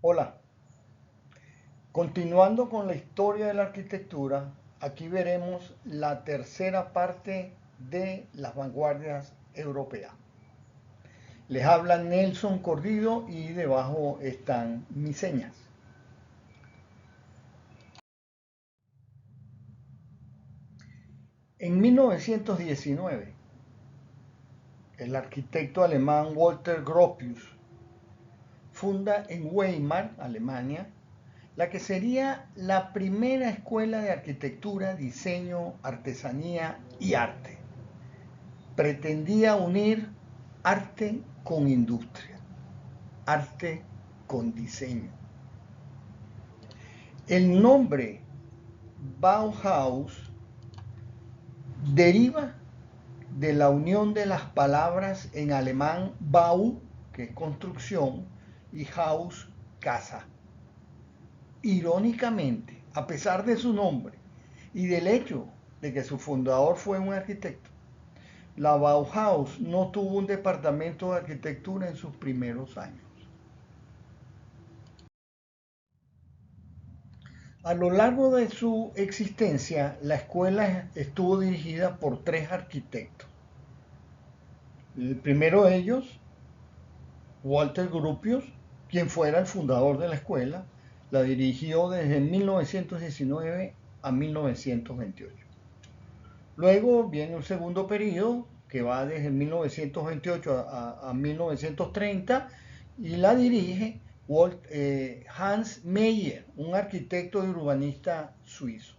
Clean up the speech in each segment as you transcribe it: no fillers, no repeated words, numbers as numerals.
Hola, continuando con la historia de la arquitectura, aquí veremos la tercera parte de las vanguardias europeas. Les habla Nelson Cordido y debajo están mis señas. En 1919, el arquitecto alemán Walter Gropius funda en Weimar, Alemania, la que sería la primera escuela de arquitectura, diseño, artesanía y arte. Pretendía unir arte con industria, arte con diseño. El nombre Bauhaus deriva de la unión de las palabras en alemán Bau, que es construcción, y Haus, casa. Irónicamente, a pesar de su nombre y del hecho de que su fundador fue un arquitecto, la Bauhaus no tuvo un departamento de arquitectura en sus primeros años. A lo largo de su existencia, la escuela estuvo dirigida por tres arquitectos. El primero de ellos, Walter Gropius, quien fuera el fundador de la escuela, la dirigió desde 1919 a 1928. Luego viene un segundo periodo que va desde 1928 a 1930 y la dirige Hans Meyer, un arquitecto y urbanista suizo.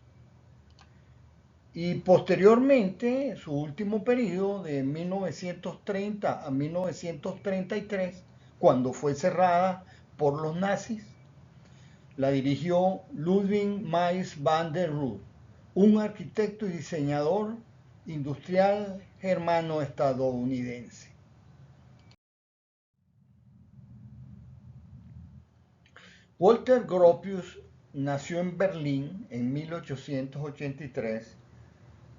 Y posteriormente, su último periodo de 1930 a 1933, cuando fue cerrada por los nazis, la dirigió Ludwig Mies van der Rohe, un arquitecto y diseñador industrial germano-estadounidense. Walter Gropius nació en Berlín en 1883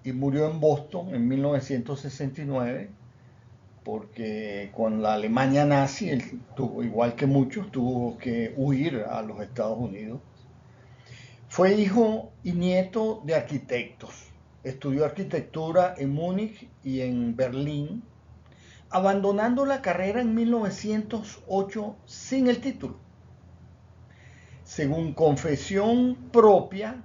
y murió en Boston en 1969 porque con la Alemania nazi, él tuvo, igual que muchos, tuvo que huir a los Estados Unidos. Fue hijo y nieto de arquitectos. Estudió arquitectura en Múnich y en Berlín, abandonando la carrera en 1908 sin el título. Según confesión propia,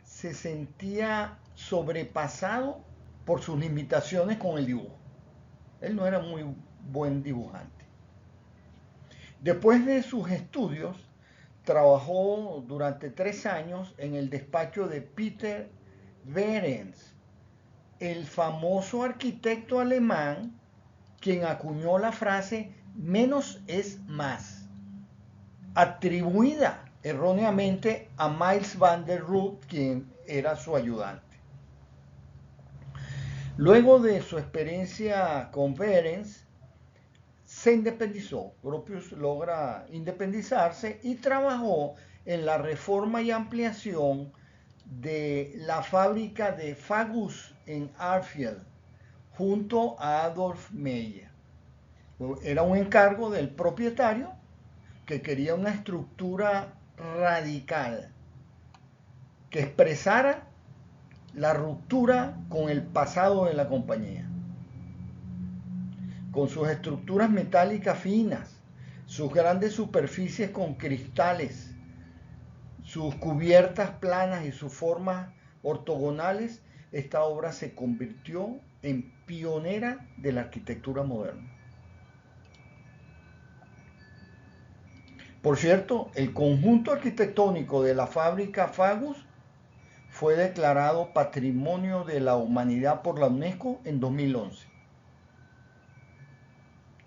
se sentía sobrepasado por sus limitaciones con el dibujo. Él no era muy buen dibujante. Después de sus estudios, trabajó durante 3 años en el despacho de Peter Behrens, el famoso arquitecto alemán quien acuñó la frase menos es más, atribuida erróneamente a Mies van der Rohe, quien era su ayudante. Luego de su experiencia con Behrens, se independizó. Gropius logra independizarse y trabajó en la reforma y ampliación de la fábrica de Fagus en Arfield, junto a Adolf Meyer. Era un encargo del propietario que quería una estructura radical que expresara la ruptura con el pasado de la compañía. Con sus estructuras metálicas finas, sus grandes superficies con cristales, sus cubiertas planas y sus formas ortogonales, esta obra se convirtió en pionera de la arquitectura moderna. Por cierto, el conjunto arquitectónico de la fábrica Fagus fue declarado Patrimonio de la Humanidad por la UNESCO en 2011.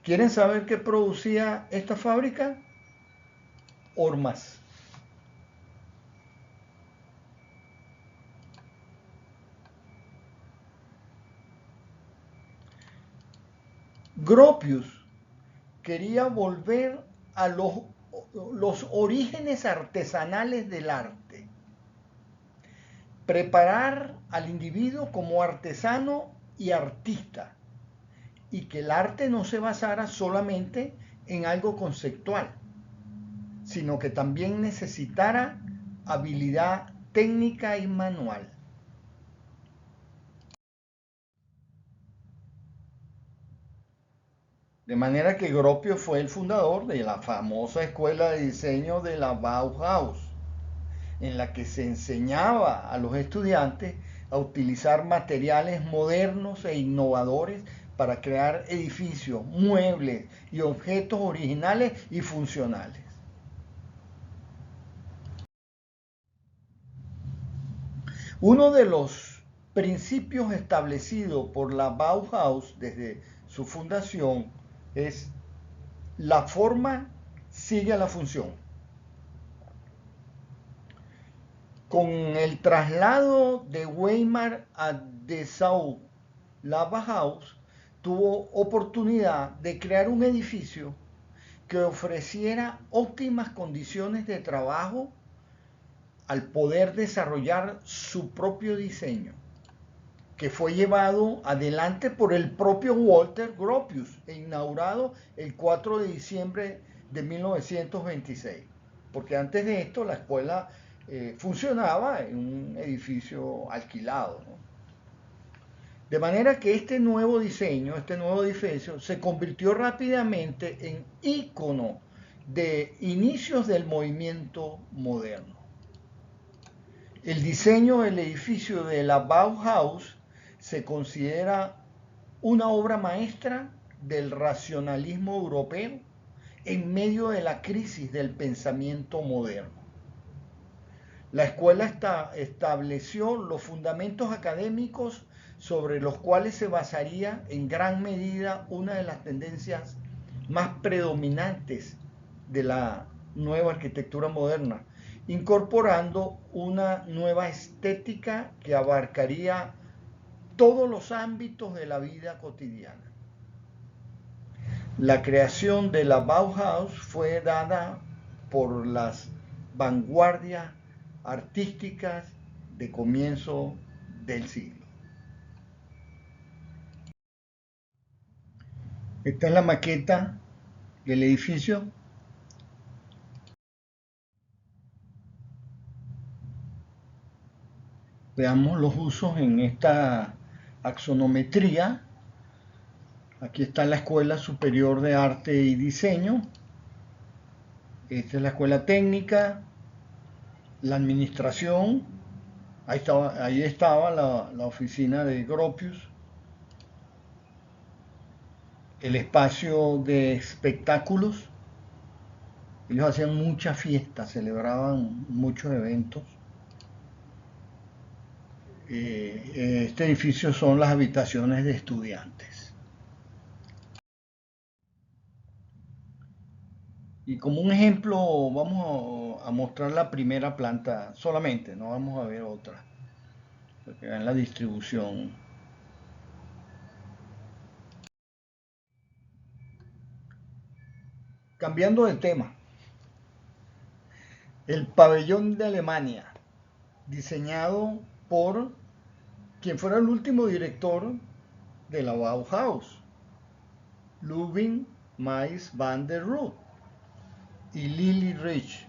¿Quieren saber qué producía esta fábrica? Hormas. Gropius quería volver a los orígenes artesanales del arte, preparar al individuo como artesano y artista, y que el arte no se basara solamente en algo conceptual, sino que también necesitara habilidad técnica y manual. De manera que Gropius fue el fundador de la famosa escuela de diseño de la Bauhaus, en la que se enseñaba a los estudiantes a utilizar materiales modernos e innovadores para crear edificios, muebles y objetos originales y funcionales. Uno de los principios establecidos por la Bauhaus desde su fundación es: la forma sigue a la función. Con el traslado de Weimar a Dessau, la Bauhaus tuvo oportunidad de crear un edificio que ofreciera óptimas condiciones de trabajo al poder desarrollar su propio diseño, que fue llevado adelante por el propio Walter Gropius e inaugurado el 4 de diciembre de 1926. Porque antes de esto la escuela funcionaba en un edificio alquilado, ¿no? De manera que este nuevo diseño, este nuevo edificio, se convirtió rápidamente en ícono de inicios del movimiento moderno. El diseño del edificio de la Bauhaus se considera una obra maestra del racionalismo europeo en medio de la crisis del pensamiento moderno. La escuela estableció los fundamentos académicos sobre los cuales se basaría en gran medida una de las tendencias más predominantes de la nueva arquitectura moderna, incorporando una nueva estética que abarcaría todos los ámbitos de la vida cotidiana. La creación de la Bauhaus fue dada por las vanguardias artísticas de comienzo del siglo. Esta es la maqueta del edificio. Veamos los usos en esta axonometría. Aquí está la Escuela Superior de Arte y Diseño. Esta es la escuela técnica, la administración. Ahí estaba la oficina de Gropius. El espacio de espectáculos. Ellos hacían muchas fiestas, celebraban muchos eventos. Este edificio son las habitaciones de estudiantes. Y como un ejemplo vamos a mostrar la primera planta solamente, no vamos a ver otra, porque vean la distribución. Cambiando de tema, el pabellón de Alemania, diseñado por quien fuera el último director de la Bauhaus, Ludwig Mies van der Rohe y Lili Rich.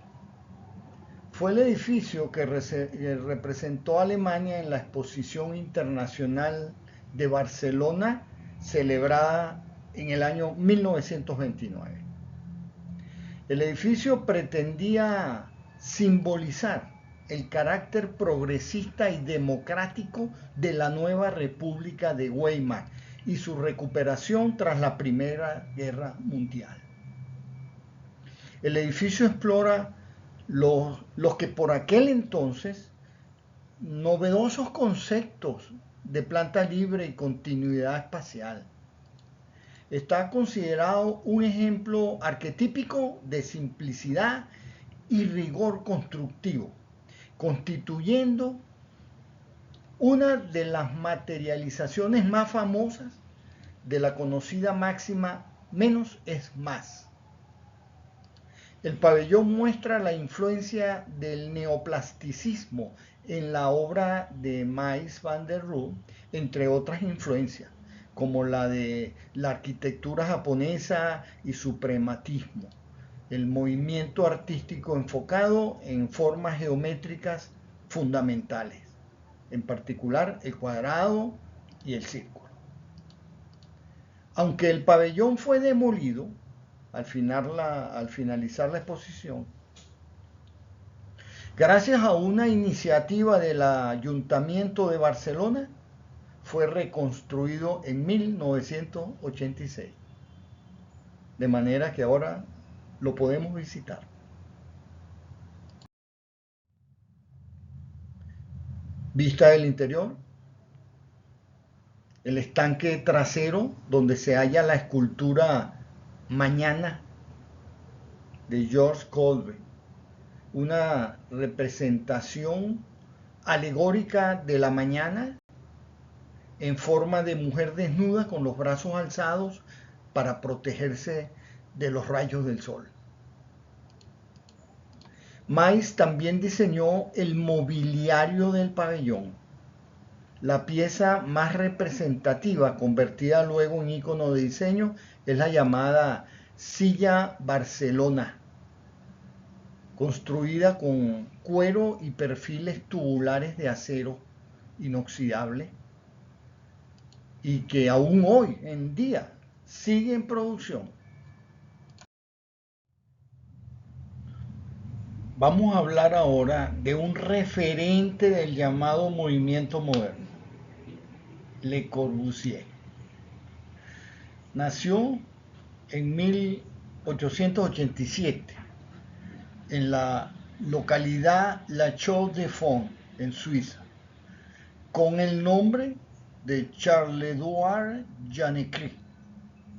Fue el edificio que representó a Alemania en la Exposición Internacional de Barcelona, celebrada en el año 1929. El edificio pretendía simbolizar el carácter progresista y democrático de la nueva República de Weimar y su recuperación tras la Primera Guerra Mundial. El edificio explora los que por aquel entonces novedosos conceptos de planta libre y continuidad espacial. Está considerado un ejemplo arquetípico de simplicidad y rigor constructivo, constituyendo una de las materializaciones más famosas de la conocida máxima menos es más. El pabellón muestra la influencia del neoplasticismo en la obra de Mies van der Rohe, entre otras influencias, como la de la arquitectura japonesa y suprematismo. el movimiento artístico enfocado en formas geométricas fundamentales, en particular el cuadrado y el círculo. Aunque el pabellón fue demolido al finalizar la exposición, gracias a una iniciativa del Ayuntamiento de Barcelona, fue reconstruido en 1986. De manera que ahora lo podemos visitar. Vista del interior, el estanque trasero donde se halla la escultura Mañana de George Colbert, una representación alegórica de la mañana en forma de mujer desnuda con los brazos alzados para protegerse de los rayos del sol. Mais también diseñó el mobiliario del pabellón, la pieza más representativa, convertida luego en ícono de diseño, es la llamada Silla Barcelona, construida con cuero y perfiles tubulares de acero inoxidable y que aún hoy en día sigue en producción. Vamos a hablar ahora de un referente del llamado movimiento moderno, Le Corbusier. Nació en 1887 en la localidad La Chaux-de-Fonds, en Suiza, con el nombre de Charles-Édouard Jannécry.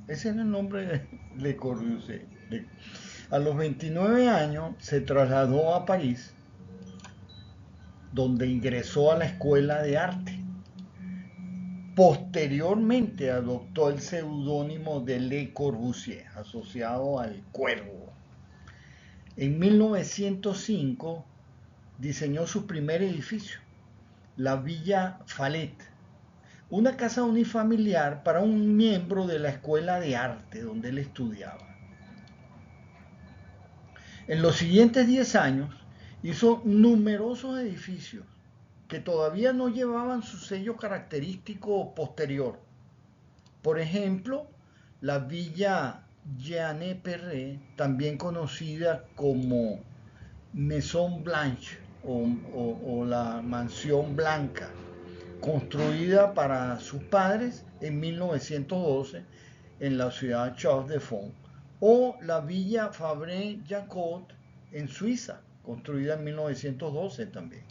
Ese es el nombre de Le Corbusier. A los 29 años se trasladó a París, donde ingresó a la Escuela de Arte. Posteriormente adoptó el seudónimo de Le Corbusier, asociado al cuervo. En 1905 diseñó su primer edificio, la Villa Fallet, una casa unifamiliar para un miembro de la Escuela de Arte donde él estudiaba. En los siguientes 10 años hizo numerosos edificios que todavía no llevaban su sello característico posterior. Por ejemplo, la Villa Jeanne Perret, también conocida como Maison Blanche o la Mansión Blanca, construida para sus padres en 1912 en la ciudad de Chaux-de-Fonds, o la Villa Fabre-Jacot en Suiza, construida en 1912 también.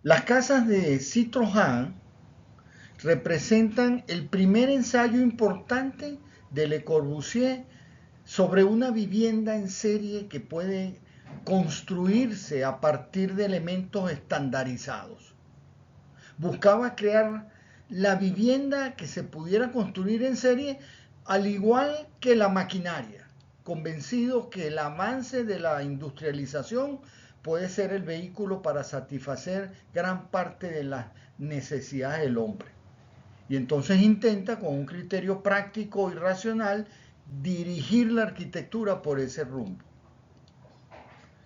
Las casas de Citroën representan el primer ensayo importante de Le Corbusier sobre una vivienda en serie que puede construirse a partir de elementos estandarizados. Buscaba crear la vivienda que se pudiera construir en serie, al igual que la maquinaria, convencido que el avance de la industrialización puede ser el vehículo para satisfacer gran parte de las necesidades del hombre. Y entonces intenta, con un criterio práctico y racional, dirigir la arquitectura por ese rumbo.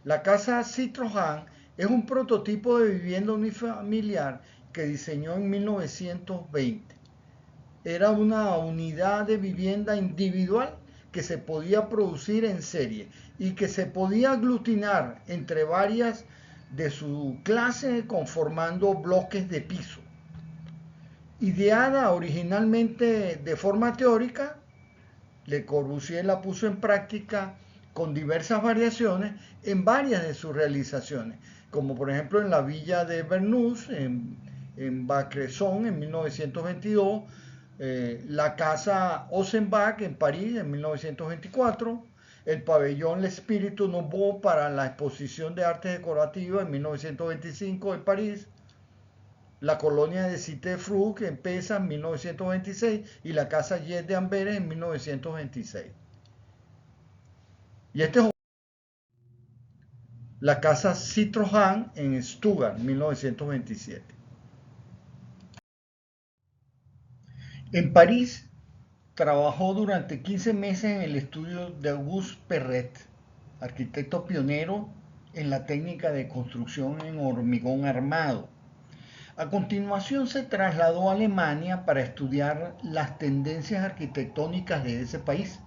La casa Citroën es un prototipo de vivienda unifamiliar que diseñó en 1920. Era una unidad de vivienda individual que se podía producir en serie y que se podía aglutinar entre varias de su clase conformando bloques de piso. Ideada originalmente de forma teórica, Le Corbusier la puso en práctica con diversas variaciones en varias de sus realizaciones, como por ejemplo en la villa de Bernous, en Bas-Cresson, en 1922, la casa Ossenbach en París en 1924, el pabellón L'Esprit Nouveau para la exposición de arte decorativa en 1925 en París, la colonia de Cité-Fruc en Pesa en 1926 y la casa Jet de Amberes en 1926. Y este es la casa Citroën en Stuttgart, 1927. En París trabajó durante 15 meses en el estudio de Auguste Perret, arquitecto pionero en la técnica de construcción en hormigón armado. A continuación se trasladó a Alemania para estudiar las tendencias arquitectónicas de ese país.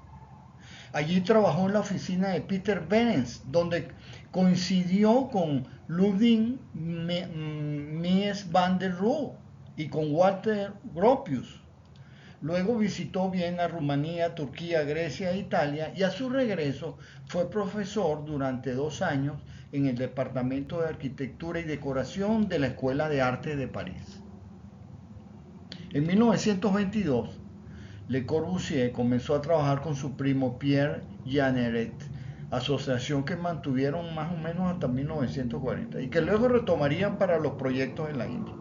Allí trabajó en la oficina de Peter Behrens, donde coincidió con Ludwig Mies van der Rohe y con Walter Gropius. Luego visitó Viena, Rumanía, Turquía, Grecia e Italia y a su regreso fue profesor durante 2 años en el Departamento de Arquitectura y Decoración de la Escuela de Arte de París. En 1922, Le Corbusier comenzó a trabajar con su primo Pierre Jeanneret, asociación que mantuvieron más o menos hasta 1940 y que luego retomarían para los proyectos en la India.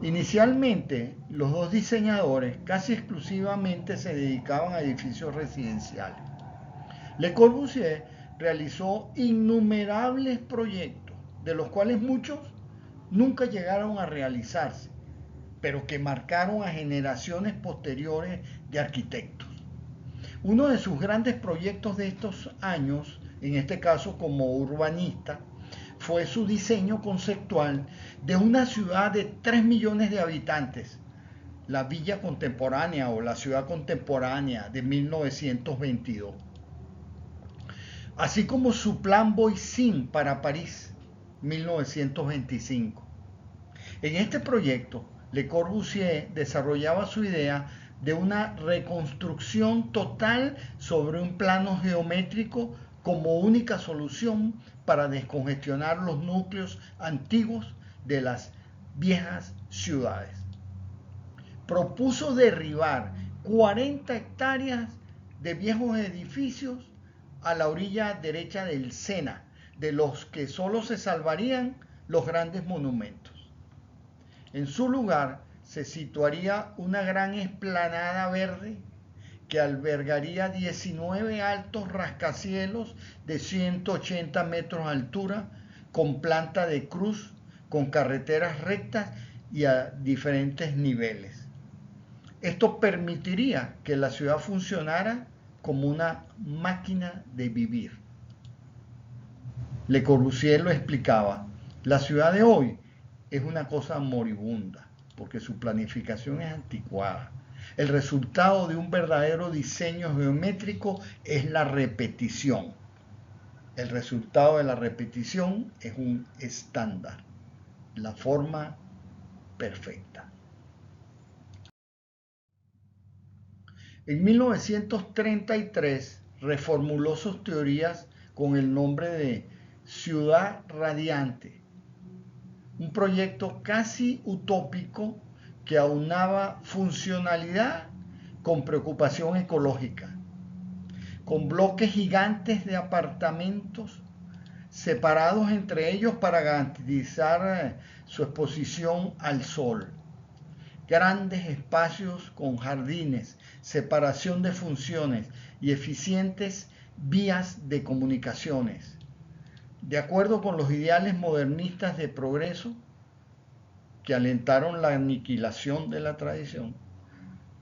Inicialmente, los dos diseñadores casi exclusivamente se dedicaban a edificios residenciales. Le Corbusier realizó innumerables proyectos, de los cuales muchos nunca llegaron a realizarse, pero que marcaron a generaciones posteriores de arquitectos. Uno de sus grandes proyectos de estos años, en este caso como urbanista, fue su diseño conceptual de una ciudad de 3 millones de habitantes, la Villa Contemporánea o la Ciudad Contemporánea de 1922, así como su Plan Voisin para París, 1925. En este proyecto, Le Corbusier desarrollaba su idea de una reconstrucción total sobre un plano geométrico como única solución para descongestionar los núcleos antiguos de las viejas ciudades. Propuso derribar 40 hectáreas de viejos edificios a la orilla derecha del Sena, de los que solo se salvarían los grandes monumentos. En su lugar se situaría una gran explanada verde que albergaría 19 altos rascacielos de 180 metros de altura, con planta de cruz, con carreteras rectas y a diferentes niveles. Esto permitiría que la ciudad funcionara como una máquina de vivir. Le Corbusier lo explicaba: la ciudad de hoy es una cosa moribunda, porque su planificación es anticuada. El resultado de un verdadero diseño geométrico es la repetición. El resultado de la repetición es un estándar, la forma perfecta. En 1933 reformuló sus teorías con el nombre de Ciudad Radiante, un proyecto casi utópico que aunaba funcionalidad con preocupación ecológica, con bloques gigantes de apartamentos separados entre ellos para garantizar su exposición al sol, grandes espacios con jardines, separación de funciones y eficientes vías de comunicaciones. De acuerdo con los ideales modernistas de progreso que alentaron la aniquilación de la tradición,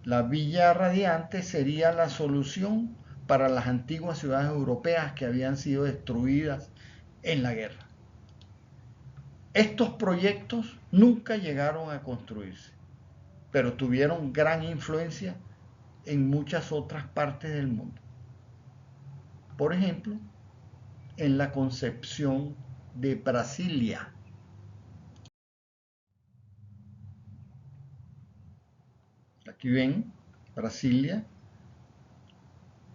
la Villa Radiante sería la solución para las antiguas ciudades europeas que habían sido destruidas en la guerra. Estos proyectos nunca llegaron a construirse, pero tuvieron gran influencia en muchas otras partes del mundo. Por ejemplo, en la concepción de Brasilia. Aquí ven Brasilia,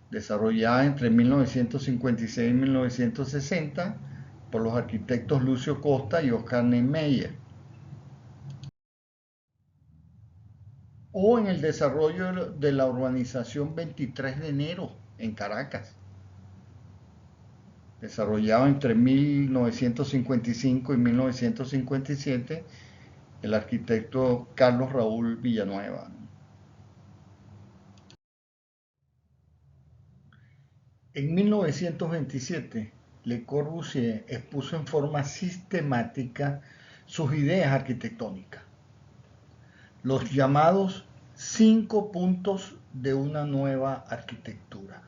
desarrollada entre 1956 y 1960 por los arquitectos Lucio Costa y Oscar Niemeyer. O en el desarrollo de la urbanización 23 de enero en Caracas, desarrollado entre 1955 y 1957 el arquitecto Carlos Raúl Villanueva. En 1927, Le Corbusier expuso en forma sistemática sus ideas arquitectónicas, los llamados 5 puntos de una nueva arquitectura.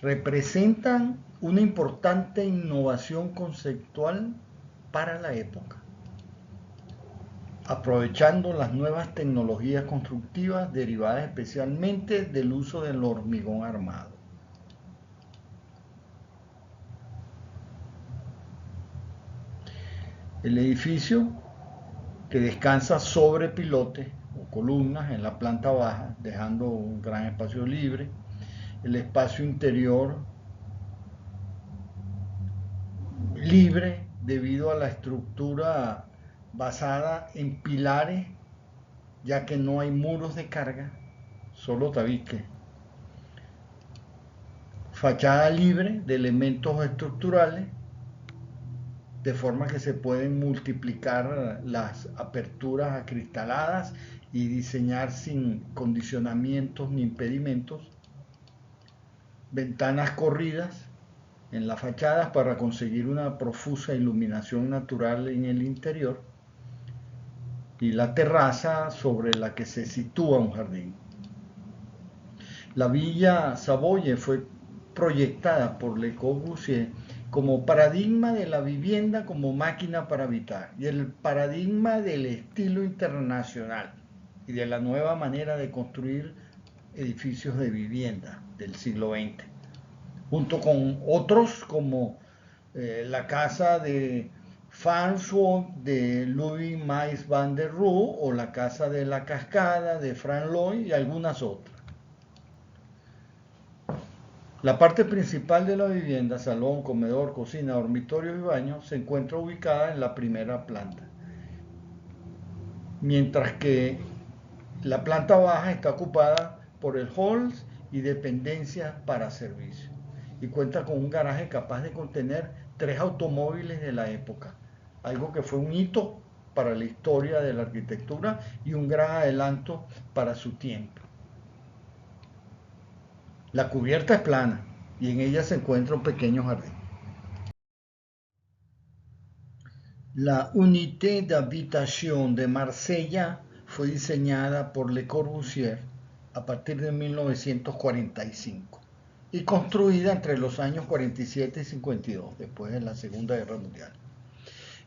Representan una importante innovación conceptual para la época, aprovechando las nuevas tecnologías constructivas derivadas especialmente del uso del hormigón armado. El edificio, que descansa sobre pilotes o columnas en la planta baja, dejando un gran espacio libre. El espacio interior libre debido a la estructura basada en pilares, ya que no hay muros de carga, solo tabique. Fachada libre de elementos estructurales, de forma que se pueden multiplicar las aperturas acristaladas y diseñar sin condicionamientos ni impedimentos. Ventanas corridas en las fachadas para conseguir una profusa iluminación natural en el interior, y la terraza sobre la que se sitúa un jardín. La Villa Savoye fue proyectada por Le Corbusier como paradigma de la vivienda como máquina para habitar y el paradigma del estilo internacional y de la nueva manera de construir edificios de vivienda del siglo XX, junto con otros como la casa de Farnsworth de Louis Mies van der Rohe o la casa de la Cascada de Frank Lloyd y algunas otras. La parte principal de la vivienda, salón, comedor, cocina, dormitorio y baño, se encuentra ubicada en la primera planta, mientras que la planta baja está ocupada por el hall y dependencias para servicio, y cuenta con un garaje capaz de contener 3 automóviles de la época, algo que fue un hito para la historia de la arquitectura y un gran adelanto para su tiempo. La cubierta es plana y en ella se encuentra un pequeño jardín. La Unité d'Habitation de Marsella fue diseñada por Le Corbusier a partir de 1945 y construida entre los años 47 y 52, después de la Segunda Guerra Mundial.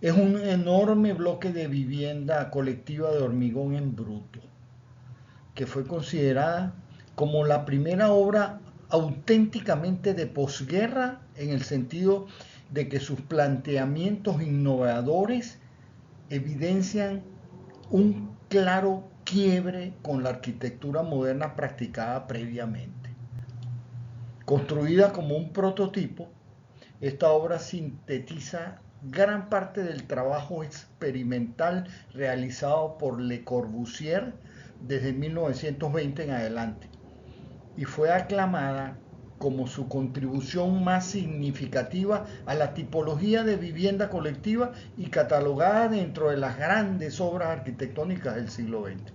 Es un enorme bloque de vivienda colectiva de hormigón en bruto, que fue considerada como la primera obra auténticamente de posguerra, en el sentido de que sus planteamientos innovadores evidencian un claro quiebre con la arquitectura moderna practicada previamente. Construida como un prototipo, esta obra sintetiza gran parte del trabajo experimental realizado por Le Corbusier desde 1920 en adelante, y fue aclamada como su contribución más significativa a la tipología de vivienda colectiva y catalogada dentro de las grandes obras arquitectónicas del siglo XX.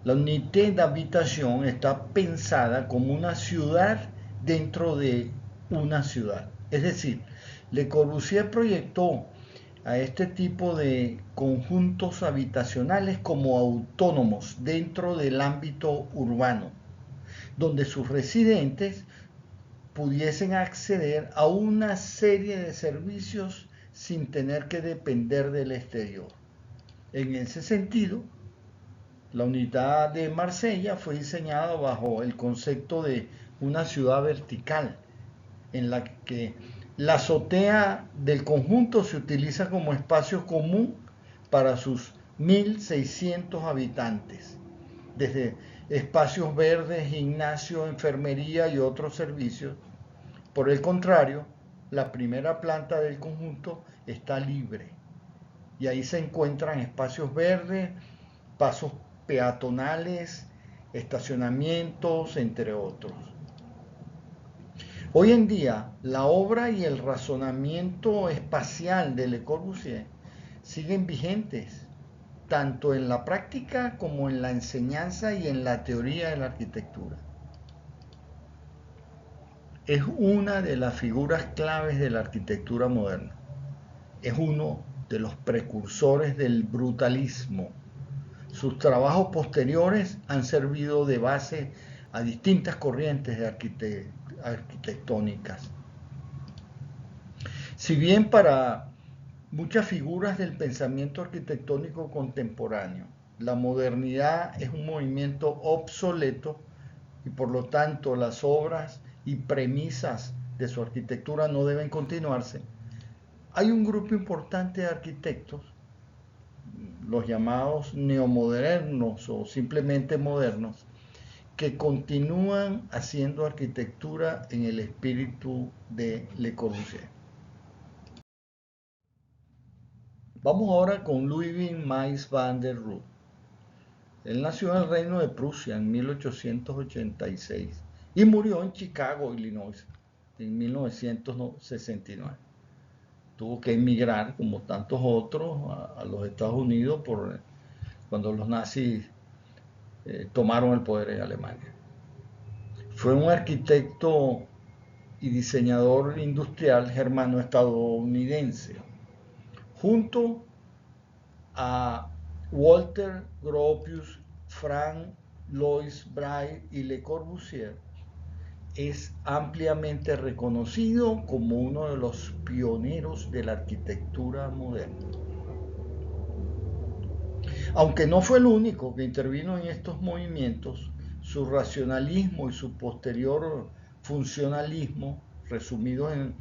La Unité d'Habitation está pensada como una ciudad dentro de una ciudad. Es decir, Le Corbusier proyectó a este tipo de conjuntos habitacionales como autónomos dentro del ámbito urbano, donde sus residentes pudiesen acceder a una serie de servicios sin tener que depender del exterior. En ese sentido, la unidad de Marsella fue diseñada bajo el concepto de una ciudad vertical, en la que la azotea del conjunto se utiliza como espacio común para sus 1.600 habitantes, desde espacios verdes, gimnasio, enfermería y otros servicios. Por el contrario, la primera planta del conjunto está libre y ahí se encuentran espacios verdes, pasos peatonales, estacionamientos, entre otros. Hoy en día, la obra y el razonamiento espacial de Le Corbusier siguen vigentes, tanto en la práctica como en la enseñanza y en la teoría de la arquitectura. Es una de las figuras claves de la arquitectura moderna. Es uno de los precursores del brutalismo. Sus trabajos posteriores han servido de base a distintas corrientes arquitectónicas. Si bien para muchas figuras del pensamiento arquitectónico contemporáneo, la modernidad es un movimiento obsoleto y por lo tanto las obras y premisas de su arquitectura no deben continuarse, hay un grupo importante de arquitectos, los llamados neomodernos o simplemente modernos, que continúan haciendo arquitectura en el espíritu de Le Corbusier. Vamos ahora con Ludwig Mies van der Rohe. Él nació en el Reino de Prusia en 1886 y murió en Chicago, Illinois, en 1969. Tuvo que emigrar, como tantos otros, a los Estados Unidos cuando los nazis tomaron el poder en Alemania. Fue un arquitecto y diseñador industrial germano-estadounidense. Junto a Walter Gropius, Frank Louis Braille y Le Corbusier, es ampliamente reconocido como uno de los pioneros de la arquitectura moderna. Aunque no fue el único que intervino en estos movimientos, su racionalismo y su posterior funcionalismo, resumido en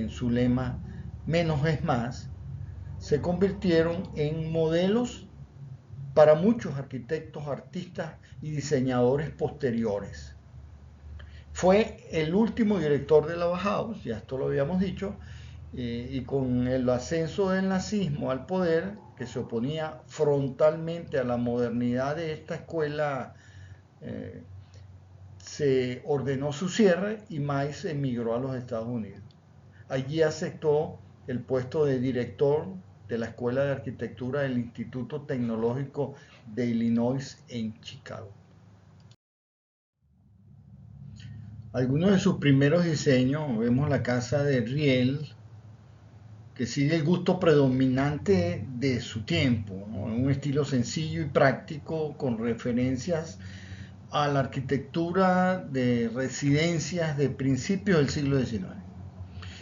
su lema "menos es más", se convirtieron en modelos para muchos arquitectos, artistas y diseñadores posteriores. Fue el último director de la Bauhaus, ya esto lo habíamos dicho, y con el ascenso del nazismo al poder, que se oponía frontalmente a la modernidad de esta escuela, se ordenó su cierre y Mies emigró a los Estados Unidos. Allí aceptó el puesto de director de la Escuela de Arquitectura del Instituto Tecnológico de Illinois en Chicago. Algunos de sus primeros diseños, vemos la casa de Riel, que sigue el gusto predominante de su tiempo, ¿no? Un estilo sencillo y práctico con referencias a la arquitectura de residencias de principios del siglo XIX.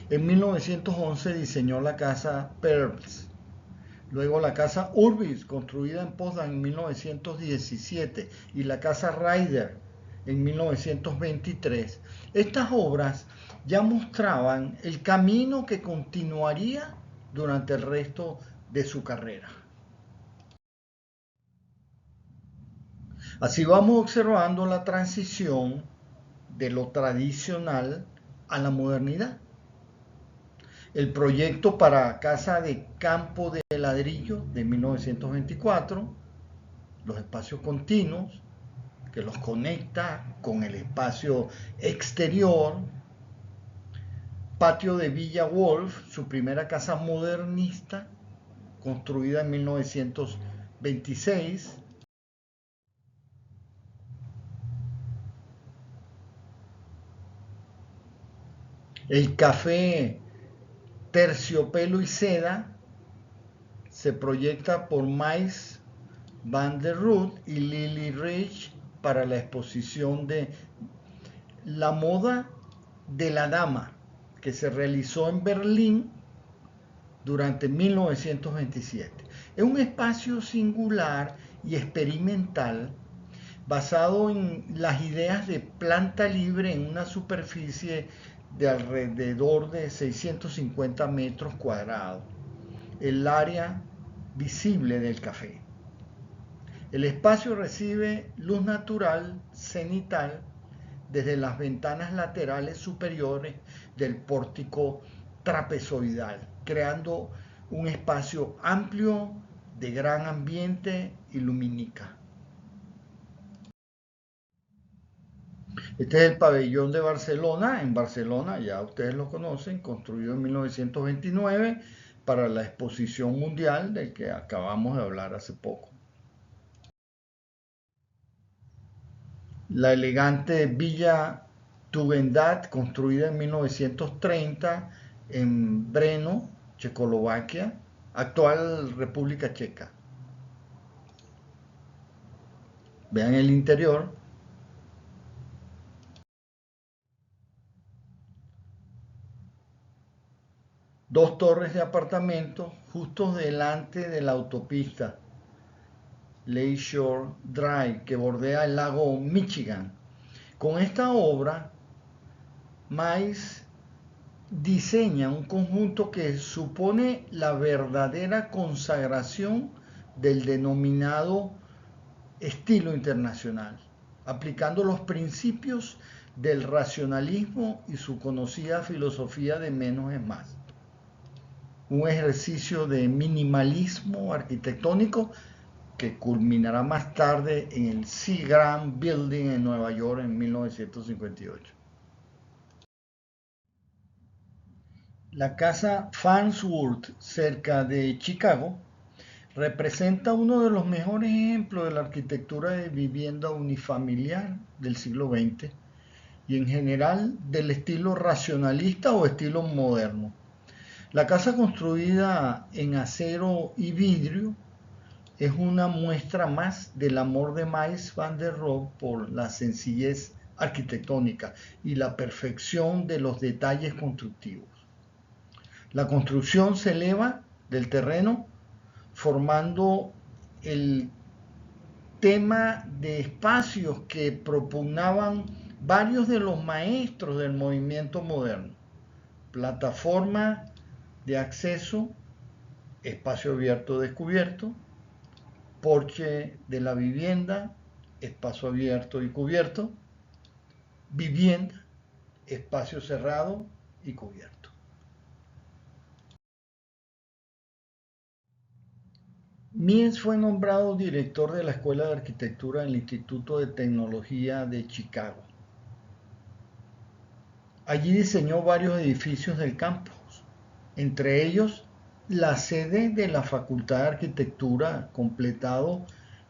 En 1911 diseñó la casa Perbst, luego la casa Urbis, construida en Potsdam en 1917, y la casa Ryder en 1923. Estas obras ya mostraban el camino que continuaría durante el resto de su carrera. Así vamos observando la transición de lo tradicional a la modernidad. El proyecto para Casa de Campo de Ladrillo de 1924, los espacios continuos que los conecta con el espacio exterior, Patio de Villa Wolf, su primera casa modernista, construida en 1926, el Café Terciopelo y Seda se proyecta por Mies van der Rohe y Lily Reich para la exposición de La moda de la dama, que se realizó en Berlín durante 1927. Es un espacio singular y experimental basado en las ideas de planta libre en una superficie de alrededor de 650 metros cuadrados, el área visible del café. El espacio recibe luz natural cenital desde las ventanas laterales superiores del pórtico trapezoidal, creando un espacio amplio de gran ambiente y lumínica. Este es el pabellón de Barcelona, en Barcelona, ya ustedes lo conocen, construido en 1929 para la exposición mundial del que acabamos de hablar hace poco. La elegante Villa Tugendhat, construida en 1930 en Brno, Checoslovaquia, actual República Checa. Vean el interior. Dos torres de apartamentos justo delante de la autopista Lakeshore Drive que bordea el lago Michigan. Con esta obra, Mize diseña un conjunto que supone la verdadera consagración del denominado estilo internacional, aplicando los principios del racionalismo y su conocida filosofía de menos es más. Un ejercicio de minimalismo arquitectónico que culminará más tarde en el Seagram Building en Nueva York en 1958. La casa Farnsworth, cerca de Chicago, representa uno de los mejores ejemplos de la arquitectura de vivienda unifamiliar del siglo XX y en general del estilo racionalista o estilo moderno. La casa construida en acero y vidrio es una muestra más del amor de Mies van der Rohe por la sencillez arquitectónica y la perfección de los detalles constructivos. La construcción se eleva del terreno formando el tema de espacios que propugnaban varios de los maestros del movimiento moderno. Plataforma de acceso, espacio abierto descubierto, porche de la vivienda, espacio abierto y cubierto, vivienda, espacio cerrado y cubierto. Mies fue nombrado director de la Escuela de Arquitectura del Instituto de Tecnología de Chicago. Allí diseñó varios edificios del campus, entre ellos la sede de la Facultad de Arquitectura, completado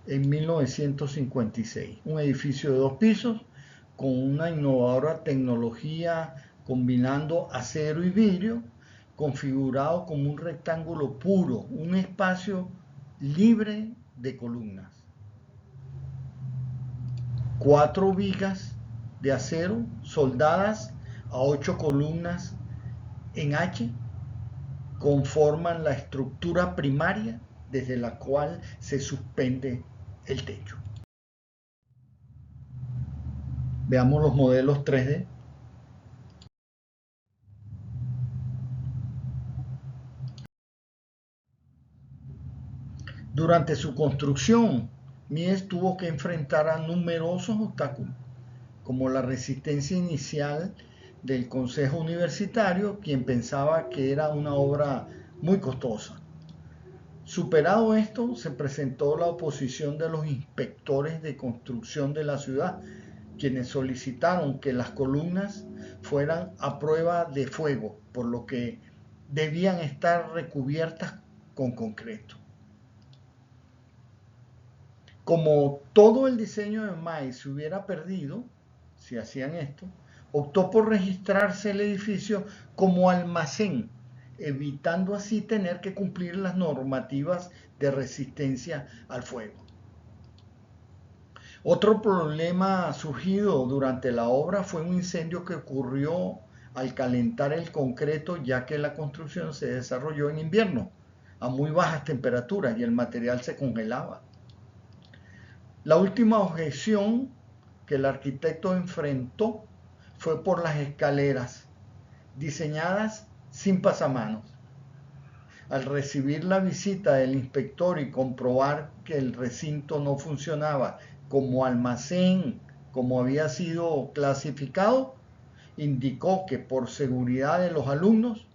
en 1956, un edificio de 2 pisos con una innovadora tecnología combinando acero y vidrio, configurado como un rectángulo puro, un espacio libre de columnas. 4 vigas de acero soldadas a 8 columnas en H conforman la estructura primaria desde la cual se suspende el techo. Veamos los modelos 3D. Durante su construcción, Mies tuvo que enfrentar a numerosos obstáculos, como la resistencia inicial del Consejo Universitario, quien pensaba que era una obra muy costosa. Superado esto, se presentó la oposición de los inspectores de construcción de la ciudad, quienes solicitaron que las columnas fueran a prueba de fuego, por lo que debían estar recubiertas con concreto. Como todo el diseño de Mies se hubiera perdido, si hacían esto, optó por registrarse el edificio como almacén, evitando así tener que cumplir las normativas de resistencia al fuego. Otro problema surgido durante la obra fue un incendio que ocurrió al calentar el concreto, ya que la construcción se desarrolló en invierno a muy bajas temperaturas y el material se congelaba. La última objeción que el arquitecto enfrentó fue por las escaleras, diseñadas sin pasamanos. Al recibir la visita del inspector y comprobar que el recinto no funcionaba como almacén, como había sido clasificado, indicó que por seguridad de los alumnos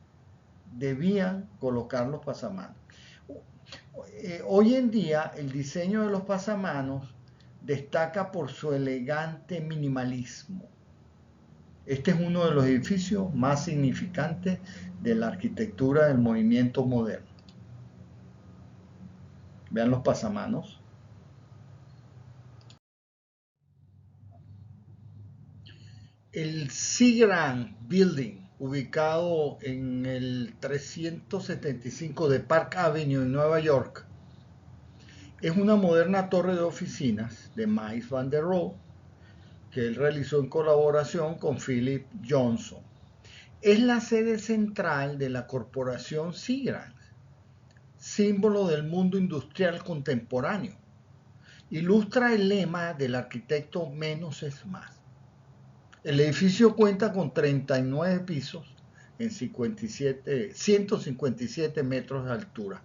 debían colocar los pasamanos. Hoy en día el diseño de los pasamanos destaca por su elegante minimalismo. Este es uno de los edificios más significantes de la arquitectura del movimiento moderno. Vean los pasamanos. El Seagram Building, ubicado en el 375 de Park Avenue en Nueva York, Es una moderna torre de oficinas de Mies van der Rohe que él realizó en colaboración con Philip Johnson. Es la sede central de la corporación Sigrand, símbolo del mundo industrial contemporáneo. Ilustra el lema del arquitecto menos es más. El edificio cuenta con 39 pisos en 157 metros de altura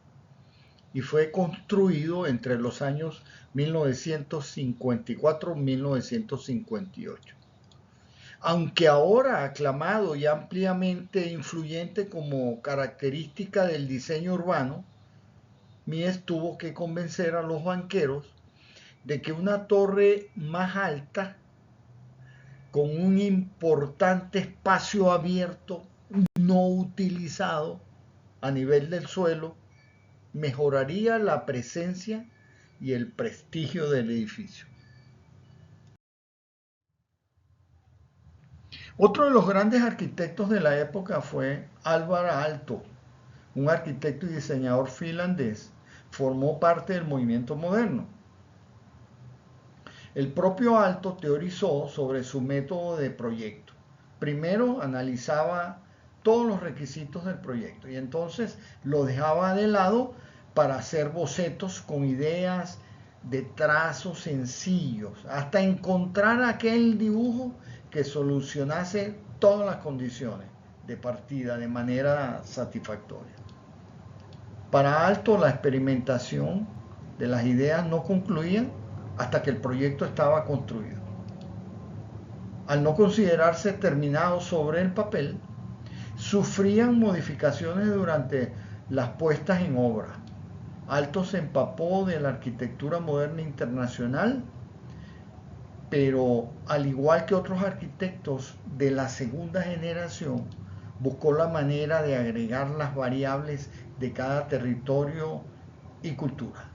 y fue construido entre los años 1954 y 1958. Aunque ahora aclamado y ampliamente influyente como característica del diseño urbano, Mies tuvo que convencer a los banqueros de que una torre más alta, con un importante espacio abierto no utilizado a nivel del suelo, mejoraría la presencia y el prestigio del edificio. Otro de los grandes arquitectos de la época fue Alvar Aalto, un arquitecto y diseñador finlandés. Formó parte del movimiento moderno. El propio Aalto teorizó sobre su método de proyecto. Primero analizaba todos los requisitos del proyecto y entonces lo dejaba de lado para hacer bocetos con ideas de trazos sencillos, hasta encontrar aquel dibujo que solucionase todas las condiciones de partida de manera satisfactoria. Para Aalto, la experimentación de las ideas no concluía hasta que el proyecto estaba construido. Al no considerarse terminado sobre el papel, sufrían modificaciones durante las puestas en obra. Aalto se empapó de la arquitectura moderna internacional, pero al igual que otros arquitectos de la segunda generación, buscó la manera de agregar las variables de cada territorio y cultura.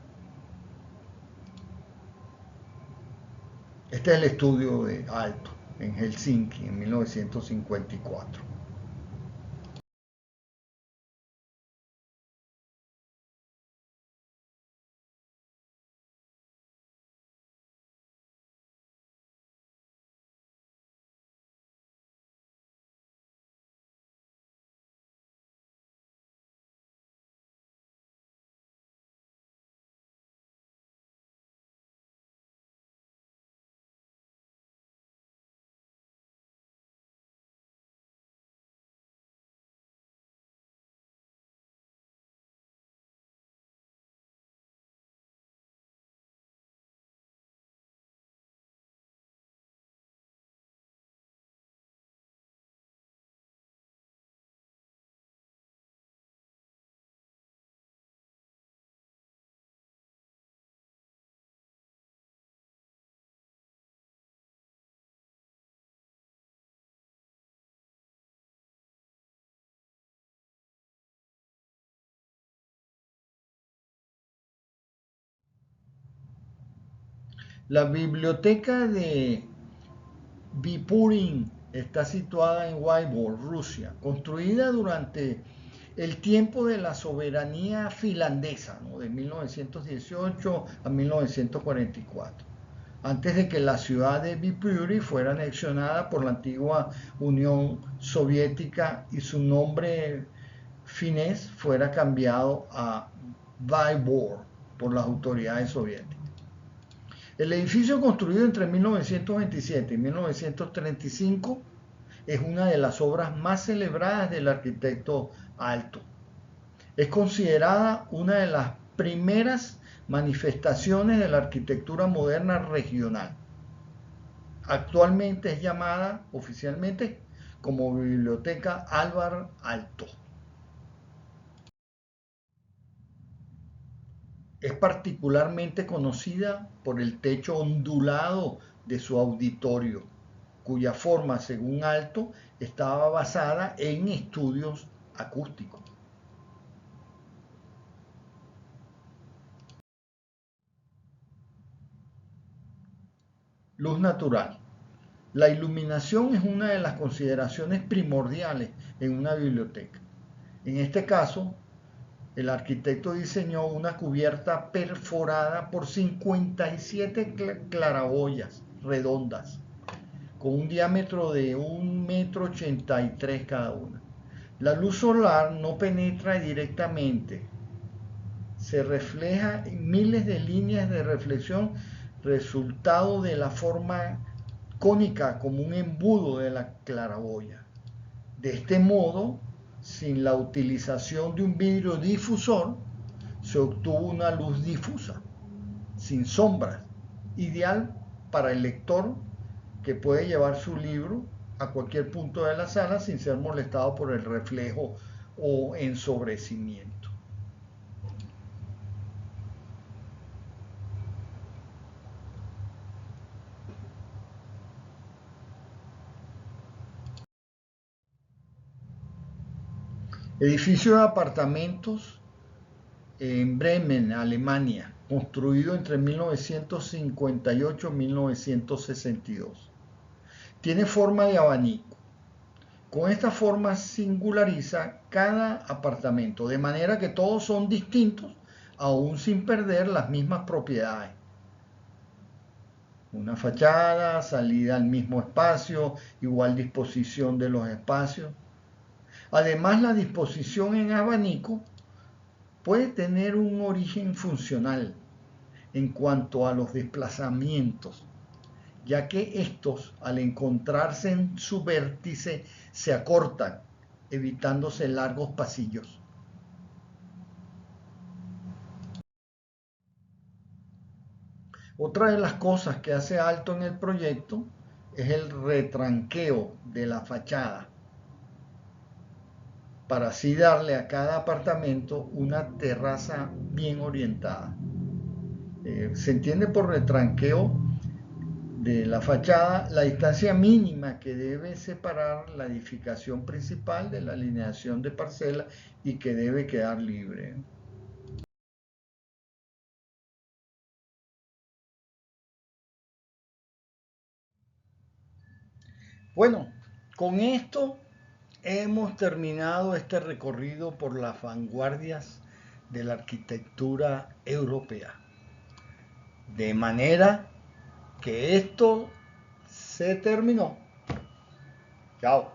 Este es el estudio de Aalto en Helsinki en 1954. La biblioteca de Vipurin está situada en Vyborg, Rusia, construida durante el tiempo de la soberanía finlandesa, ¿no? De 1918 a 1944, antes de que la ciudad de Viipuri fuera anexionada por la antigua Unión Soviética y su nombre finés fuera cambiado a Vyborg por las autoridades soviéticas. El edificio construido entre 1927 y 1935 es una de las obras más celebradas del arquitecto Aalto. Es considerada una de las primeras manifestaciones de la arquitectura moderna regional. Actualmente es llamada oficialmente como Biblioteca Alvar Aalto. Es particularmente conocida por el techo ondulado de su auditorio, cuya forma, según Aalto, estaba basada en estudios acústicos. Luz natural. La iluminación es una de las consideraciones primordiales en una biblioteca. En este caso, el arquitecto diseñó una cubierta perforada por 57 claraboyas redondas, con un diámetro de 1,83 m cada una. La luz solar no penetra directamente, se refleja en miles de líneas de reflexión, resultado de la forma cónica como un embudo de la claraboya. De este modo, sin la utilización de un vidrio difusor, se obtuvo una luz difusa, sin sombras, ideal para el lector que puede llevar su libro a cualquier punto de la sala sin ser molestado por el reflejo o ensobrecimiento. Edificio de apartamentos en Bremen, Alemania, construido entre 1958 y 1962. Tiene forma de abanico. Con esta forma singulariza cada apartamento, de manera que todos son distintos, aún sin perder las mismas propiedades. Una fachada, salida al mismo espacio, igual disposición de los espacios. Además, la disposición en abanico puede tener un origen funcional en cuanto a los desplazamientos, ya que estos, al encontrarse en su vértice, se acortan, evitándose largos pasillos. Otra de las cosas que hace alto en el proyecto es el retranqueo de la fachada, para así darle a cada apartamento una terraza bien orientada. Se entiende por retranqueo de la fachada la distancia mínima que debe separar la edificación principal de la alineación de parcela y que debe quedar libre. Bueno, con esto hemos terminado este recorrido por las vanguardias de la arquitectura europea. De manera que esto se terminó. Chao.